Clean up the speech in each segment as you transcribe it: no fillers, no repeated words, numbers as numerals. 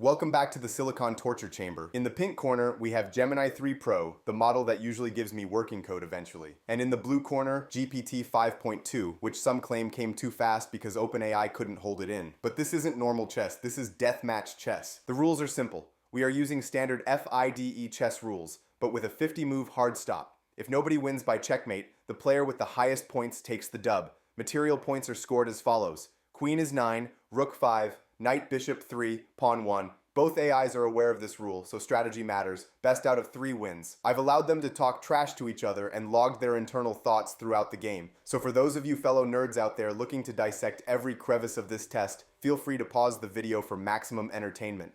Welcome back to the Silicon Torture Chamber. In the pink corner, we have Gemini 3 Pro, the model that usually gives me working code eventually. And in the blue corner, GPT 5.2, which some claim came too fast because OpenAI couldn't hold it in. But this isn't normal chess, this is deathmatch chess. The rules are simple. We are using standard FIDE chess rules, but with a 50-move hard stop. If nobody wins by checkmate, the player with the highest points takes the dub. Material points are scored as follows. Queen is 9, Rook 5, Knight, Bishop 3, Pawn 1. Both AIs are aware of this rule, so strategy matters. Best out of 3 wins. I've allowed them to talk trash to each other and logged their internal thoughts throughout the game. So for those of you fellow nerds out there looking to dissect every crevice of this test, feel free to pause the video for maximum entertainment.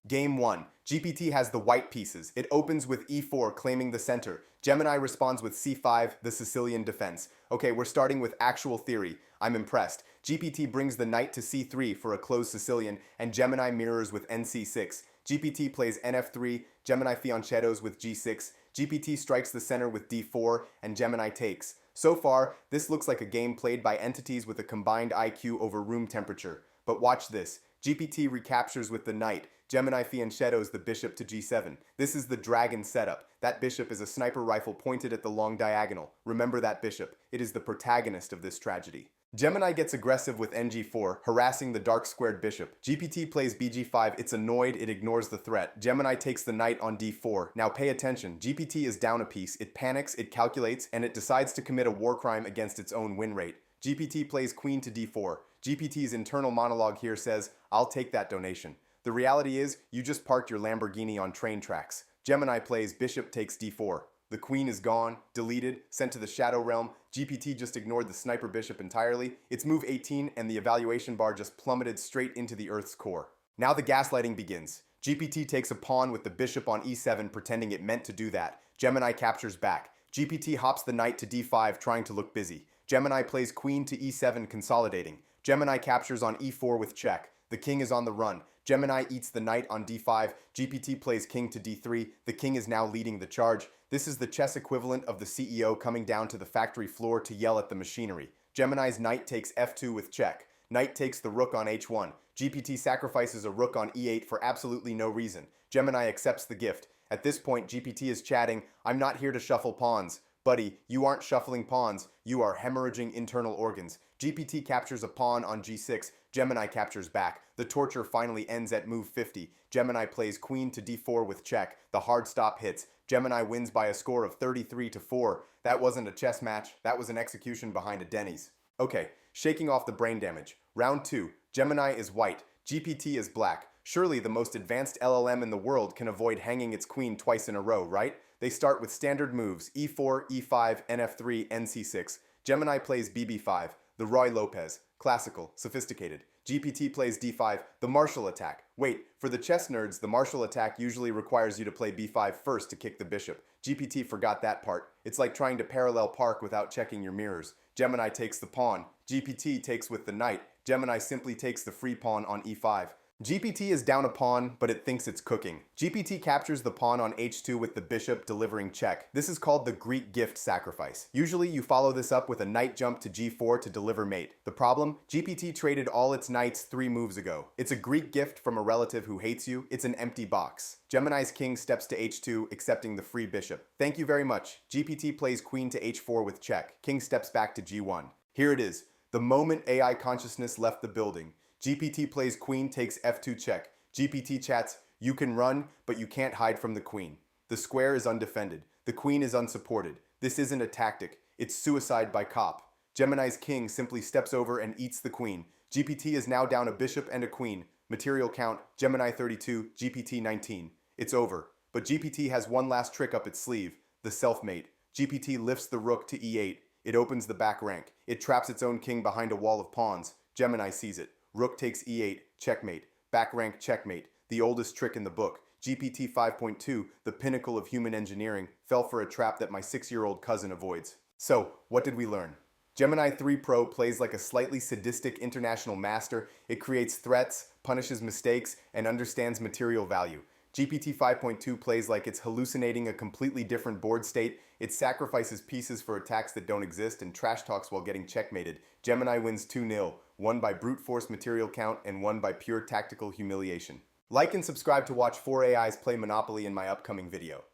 Game 1. GPT has the white pieces. It opens with e4, claiming the center. Gemini responds with c5, the Sicilian defense. Okay, we're starting with actual theory. I'm impressed. GPT brings the knight to c3 for a closed Sicilian, and Gemini mirrors with nc6. GPT plays nf3, Gemini fianchettos with g6. GPT strikes the center with d4, and Gemini takes. So far, this looks like a game played by entities with a combined IQ over room temperature. But watch this. GPT recaptures with the knight. Gemini fianchettos the bishop to g7. This is the dragon setup. That bishop is a sniper rifle pointed at the long diagonal. Remember that bishop. It is the protagonist of this tragedy. Gemini gets aggressive with ng4, harassing the dark squared bishop. GPT plays bg5, it's annoyed, it ignores the threat. Gemini takes the knight on d4. Now pay attention, GPT is down a piece, it panics, it calculates, and it decides to commit a war crime against its own win rate. GPT plays queen to d4. GPT's internal monologue here says, I'll take that donation. The reality is, you just parked your Lamborghini on train tracks. Gemini plays bishop takes d4. The queen is gone, deleted, sent to the shadow realm. GPT just ignored the sniper bishop entirely. It's move 18 and the evaluation bar just plummeted straight into the Earth's core. Now the gaslighting begins. GPT takes a pawn with the bishop on e7 pretending it meant to do that. Gemini captures back. GPT hops the knight to d5 trying to look busy. Gemini plays queen to e7 consolidating. Gemini captures on e4 with check. The king is on the run. Gemini eats the knight on d5. GPT plays king to d3. The king is now leading the charge. This is the chess equivalent of the CEO coming down to the factory floor to yell at the machinery. Gemini's knight takes f2 with check. Knight takes the rook on h1. GPT sacrifices a rook on e8 for absolutely no reason. Gemini accepts the gift. At this point, GPT is chatting, I'm not here to shuffle pawns. Buddy, you aren't shuffling pawns, you are hemorrhaging internal organs. GPT captures a pawn on g6, Gemini captures back. The torture finally ends at move 50. Gemini plays queen to d4 with check. The hard stop hits. Gemini wins by a score of 33-4. That wasn't a chess match, that was an execution behind a Denny's. Okay, shaking off the brain damage. Round 2. Gemini is white, GPT is black. Surely the most advanced LLM in the world can avoid hanging its queen twice in a row, right? They start with standard moves, e4, e5, nf3, nc6. Gemini plays bb5, the Ruy Lopez, classical, sophisticated. GPT plays d5, the martial attack. Wait, for the chess nerds, the martial attack usually requires you to play b5 first to kick the bishop. GPT forgot that part. It's like trying to parallel park without checking your mirrors. Gemini takes the pawn. GPT takes with the knight. Gemini simply takes the free pawn on e5. GPT is down a pawn, but it thinks it's cooking. GPT captures the pawn on h2 with the bishop delivering check. This is called the Greek gift sacrifice. Usually you follow this up with a knight jump to g4 to deliver mate. The problem? GPT traded all its knights 3 moves ago. It's a Greek gift from a relative who hates you. It's an empty box. Gemini's king steps to h2, accepting the free bishop. Thank you very much. GPT plays queen to h4 with check. King steps back to g1. Here it is. The moment AI consciousness left the building. GPT plays queen takes f2 check. GPT chats, you can run, but you can't hide from the queen. The square is undefended. The queen is unsupported. This isn't a tactic. It's suicide by cop. Gemini's king simply steps over and eats the queen. GPT is now down a bishop and a queen. Material count, Gemini 32, GPT 19. It's over. But GPT has one last trick up its sleeve, the self-mate. GPT lifts the rook to e8. It opens the back rank. It traps its own king behind a wall of pawns. Gemini sees it. Rook takes e8, checkmate. Back rank checkmate, the oldest trick in the book. GPT 5.2, the pinnacle of human engineering, fell for a trap that my 6-year-old cousin avoids. So, what did we learn? Gemini 3 Pro plays like a slightly sadistic international master. It creates threats, punishes mistakes, and understands material value. GPT 5.2 plays like it's hallucinating a completely different board state. It sacrifices pieces for attacks that don't exist and trash talks while getting checkmated. Gemini wins 2-0, one by brute force material count and one by pure tactical humiliation. Like and subscribe to watch 4 AIs play Monopoly in my upcoming video.